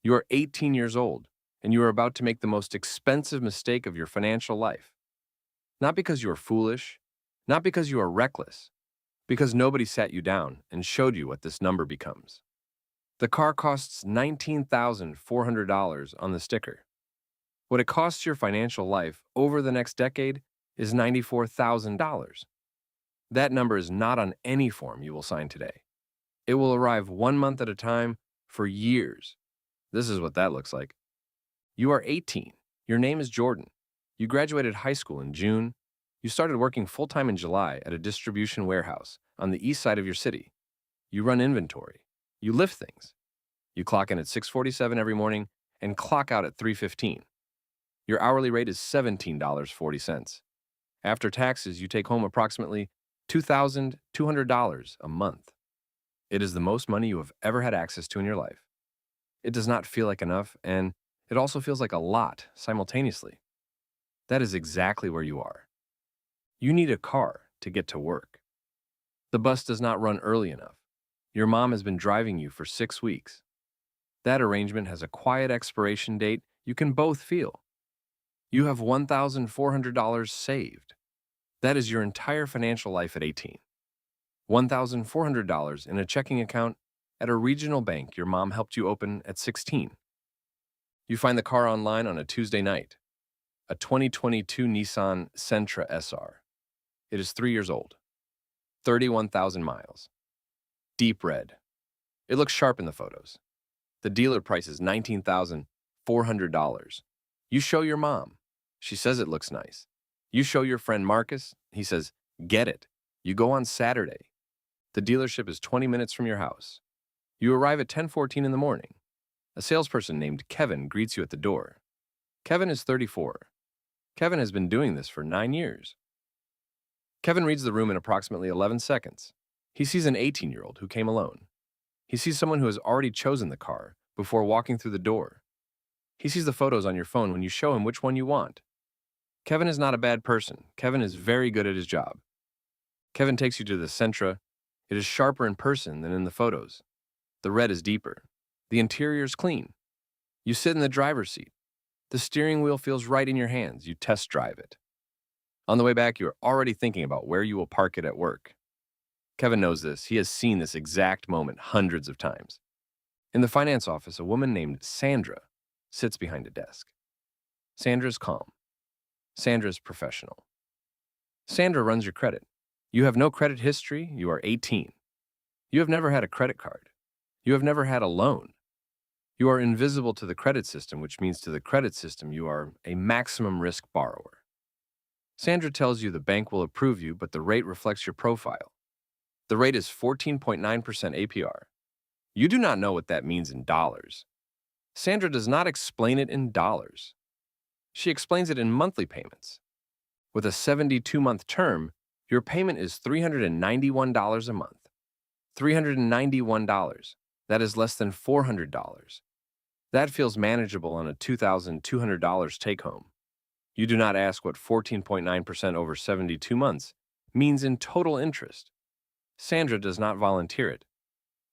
You are 18 years old, and you are about to make the most expensive mistake of your financial life. Not because you are foolish, not because you are reckless, because nobody sat you down and showed you what this number becomes. The car costs $19,400 on the sticker. What it costs your financial life over the next decade is $94,000. That number is not on any form you will sign today. It will arrive 1 month at a time for years. This is what that looks like. You are 18. Your name is Jordan. You graduated high school in June. You started working full-time in July at a distribution warehouse on the east side of your city. You run inventory. You lift things. You clock in at 6:47 every morning and clock out at 3:15. Your hourly rate is $17.40. After taxes, you take home approximately $2,200 a month. It is the most money you have ever had access to in your life. It does not feel like enough, and it also feels like a lot simultaneously. That is exactly where you are. You need a car to get to work. The bus does not run early enough. Your mom has been driving you for 6 weeks. That arrangement has a quiet expiration date you can both feel. You have $1,400 saved. That is your entire financial life at 18. $1,400 in a checking account at a regional bank your mom helped you open at 16. You find the car online on a Tuesday night. A 2022 Nissan Sentra SR. It is 3 years old. 31,000 miles. Deep red. It looks sharp in the photos. The dealer price is $19,400. You show your mom. She says it looks nice. You show your friend Marcus. He says, get it. You go on Saturday. The dealership is 20 minutes from your house. You arrive at 10:14 in the morning. A salesperson named Kevin greets you at the door. Kevin is 34. Kevin has been doing this for 9 years. Kevin reads the room in approximately 11 seconds. He sees an 18-year-old who came alone. He sees someone who has already chosen the car before walking through the door. He sees the photos on your phone when you show him which one you want. Kevin is not a bad person. Kevin is very good at his job. Kevin takes you to the Sentra. It is sharper in person than in the photos. The red is deeper. The interior is clean. You sit in the driver's seat. The steering wheel feels right in your hands. You test drive it. On the way back, you are already thinking about where you will park it at work. Kevin knows this. He has seen this exact moment hundreds of times. In the finance office, a woman named Sandra sits behind a desk. Sandra is calm. Sandra is professional. Sandra runs your credit. You have no credit history. You are 18. You have never had a credit card. You have never had a loan. You are invisible to the credit system, which means to the credit system you are a maximum risk borrower. Sandra tells you the bank will approve you, but the rate reflects your profile. The rate is 14.9% APR. You do not know what that means in dollars. Sandra does not explain it in dollars. She explains it in monthly payments. With a 72-month term, your payment is $391 a month. $391. That is less than $400. That feels manageable on a $2,200 take-home. You do not ask what 14.9% over 72 months means in total interest. Sandra does not volunteer it.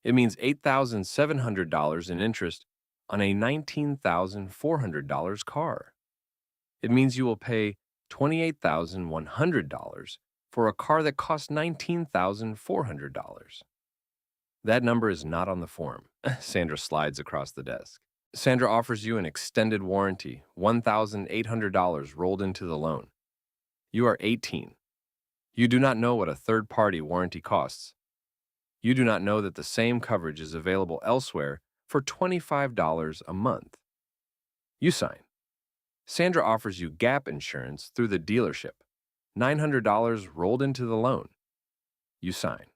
It means $8,700 in interest on a $19,400 car. It means you will pay $28,100 for a car that costs $19,400. That number is not on the form. Sandra slides across the desk. Sandra offers you an extended warranty, $1,800 rolled into the loan. You are 18. You do not know what a third-party warranty costs. You do not know that the same coverage is available elsewhere for $25 a month. You sign. Sandra offers you gap insurance through the dealership, $900 rolled into the loan. You sign.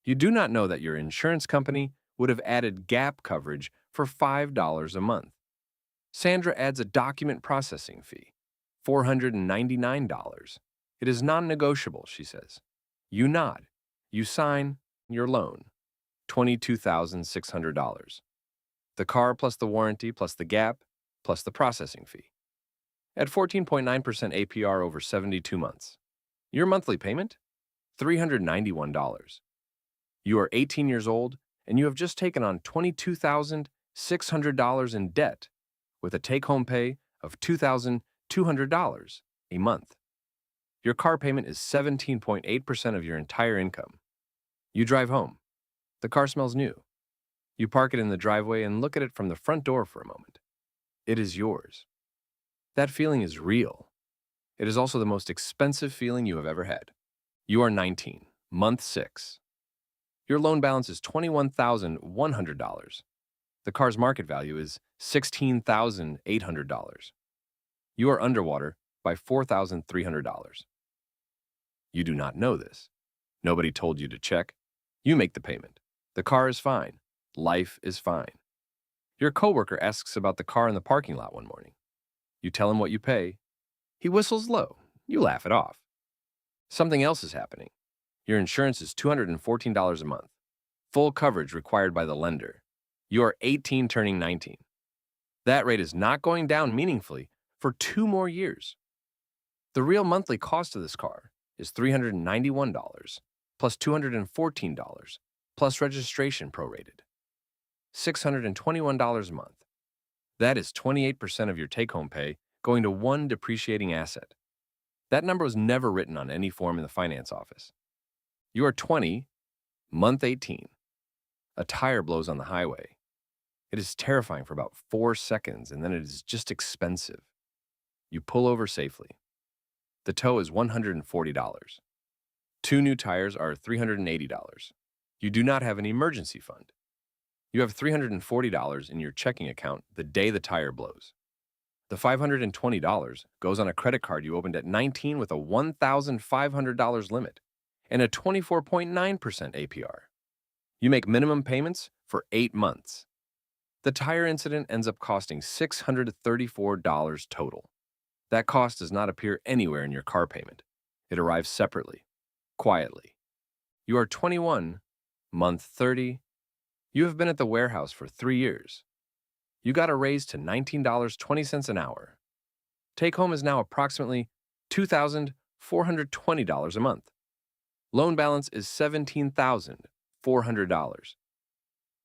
You do not know that your insurance company would have added gap coverage for $5 a month. Sandra adds a document processing fee, $499. It is non-negotiable, she says. You nod. You sign your loan, $22,600. The car plus the warranty plus the gap plus the processing fee. At 14.9% APR over 72 months. Your monthly payment? $391. You are 18 years old, and you have just taken on $22,000 $600 in debt, with a take-home pay of $2,200 a month. Your car payment is 17.8% of your entire income. You drive home. The car smells new. You park it in the driveway and look at it from the front door for a moment. It is yours. That feeling is real. It is also the most expensive feeling you have ever had. You are 19, month 6. Your loan balance is $21,100. The car's market value is $16,800. You are underwater by $4,300. You do not know this. Nobody told you to check. You make the payment. The car is fine. Life is fine. Your coworker asks about the car in the parking lot one morning. You tell him what you pay. He whistles low. You laugh it off. Something else is happening. Your insurance is $214 a month. Full coverage required by the lender. You are 18 turning 19. That rate is not going down meaningfully for 2 more years. The real monthly cost of this car is $391 plus $214 plus registration prorated. $621 a month. That is 28% of your take-home pay going to one depreciating asset. That number was never written on any form in the finance office. You are 20, month 18. A tire blows on the highway. It is terrifying for about 4 seconds, and then it is just expensive. You pull over safely. The tow is $140. 2 new tires are $380. You do not have an emergency fund. You have $340 in your checking account the day the tire blows. The $520 goes on a credit card you opened at 19 with a $1,500 limit and a 24.9% APR. You make minimum payments for 8 months. The tire incident ends up costing $634 total. That cost does not appear anywhere in your car payment. It arrives separately, quietly. You are 21, month 30. You have been at the warehouse for 3 years. You got a raise to $19.20 an hour. Take home is now approximately $2,420 a month. Loan balance is $17,400.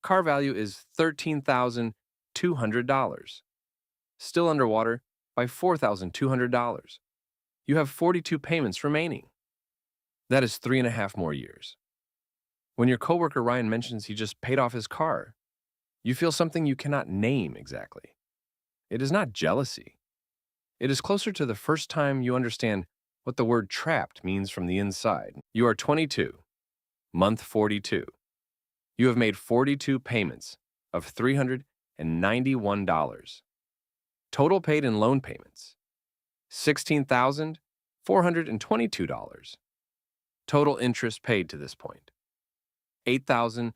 Car value is $13,200. Still underwater by $4,200. You have 42 payments remaining. That is 3.5 more years. When your coworker Ryan mentions he just paid off his car, you feel something you cannot name exactly. It is not jealousy. It is closer to the first time you understand what the word trapped means from the inside. You are 22, month 42. You have made 42 payments of $391. Total paid in loan payments, $16,422. Total interest paid to this point, $8,100.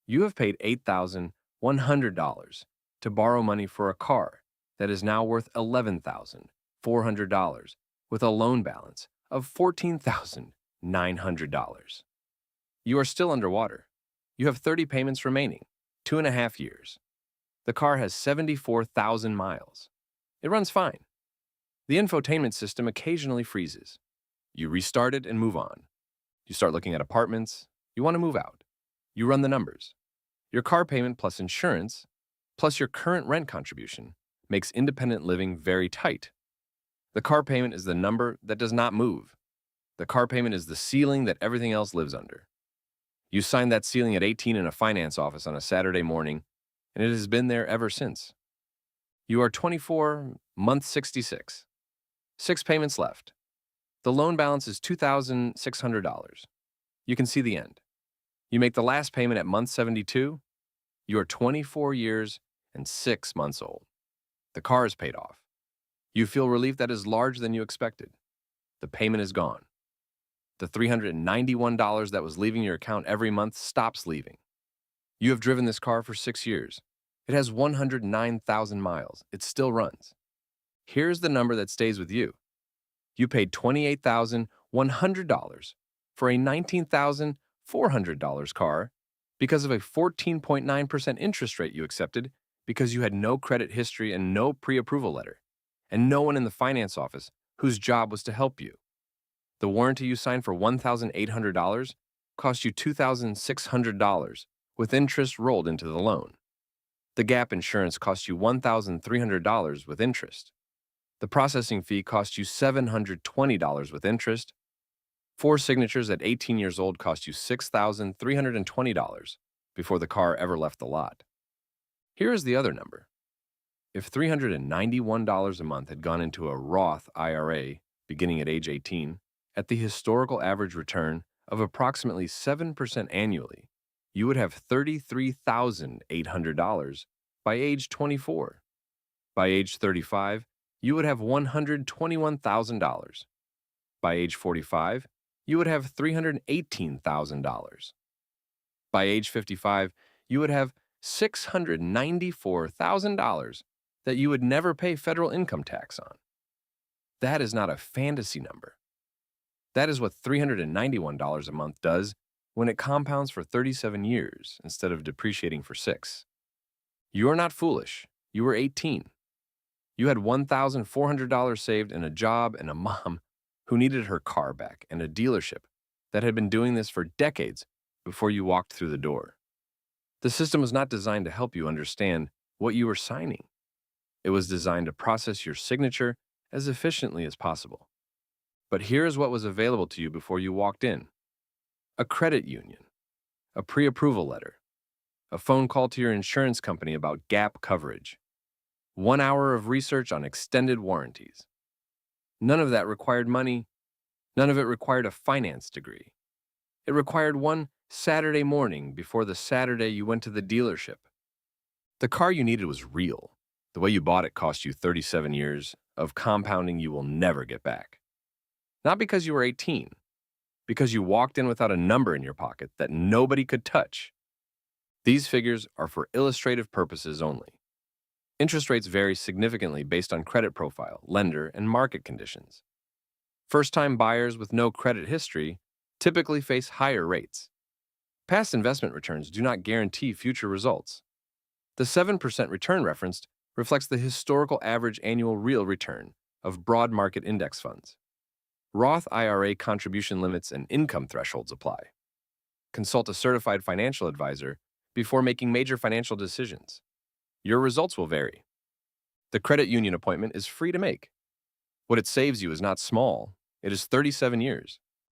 You have paid $8,100 to borrow money for a car that is now worth $11,400 with a loan balance of $14,900. You are still underwater. You have 30 payments remaining, 2.5 years. The car has 74,000 miles. It runs fine. The infotainment system occasionally freezes. You restart it and move on. You start looking at apartments. You want to move out. You run the numbers. Your car payment plus insurance, plus your current rent contribution, makes independent living very tight. The car payment is the number that does not move. The car payment is the ceiling that everything else lives under. You signed that ceiling at 18 in a finance office on a Saturday morning, and it has been there ever since. You are 24, month 66. 6 payments left. The loan balance is $2,600. You can see the end. You make the last payment at month 72. You are 24 years and 6 months old. The car is paid off. You feel relief that is larger than you expected. The payment is gone. The $391 that was leaving your account every month stops leaving. You have driven this car for 6 years. It has 109,000 miles. It still runs. Here's the number that stays with you. You paid $28,100 for a $19,400 car because of a 14.9% interest rate you accepted because you had no credit history and no pre-approval letter, and no one in the finance office whose job was to help you. The warranty you signed for $1,800 cost you $2,600 with interest rolled into the loan. The gap insurance costs you $1,300 with interest. The processing fee costs you $720 with interest. 4 signatures at 18 years old cost you $6,320 before the car ever left the lot. Here is the other number. If $391 a month had gone into a Roth IRA beginning at age 18, at the historical average return of approximately 7% annually, you would have $33,800 by age 24. By age 35, you would have $121,000. By age 45, you would have $318,000. By age 55, you would have $694,000 that you would never pay federal income tax on. That is not a fantasy number. That is what $391 a month does when it compounds for 37 years instead of depreciating for 6. You are not foolish. You were 18. You had $1,400 saved in a job and a mom who needed her car back and a dealership that had been doing this for decades before you walked through the door. The system was not designed to help you understand what you were signing. It was designed to process your signature as efficiently as possible. But here is what was available to you before you walked in: a credit union, a pre-approval letter, a phone call to your insurance company about gap coverage, 1 hour of research on extended warranties. None of that required money. None of it required a finance degree. It required one Saturday morning before the Saturday you went to the dealership. The car you needed was real. The way you bought it cost you 37 years of compounding you will never get back. Not because you were 18, because you walked in without a number in your pocket that nobody could touch. These figures are for illustrative purposes only. Interest rates vary significantly based on credit profile, lender, and market conditions. First-time buyers with no credit history typically face higher rates. Past investment returns do not guarantee future results. The 7% return referenced reflects the historical average annual real return of broad market index funds. Roth IRA contribution limits and income thresholds apply. Consult a certified financial advisor before making major financial decisions. Your results will vary. The credit union appointment is free to make. What it saves you is not small, it is 37 years.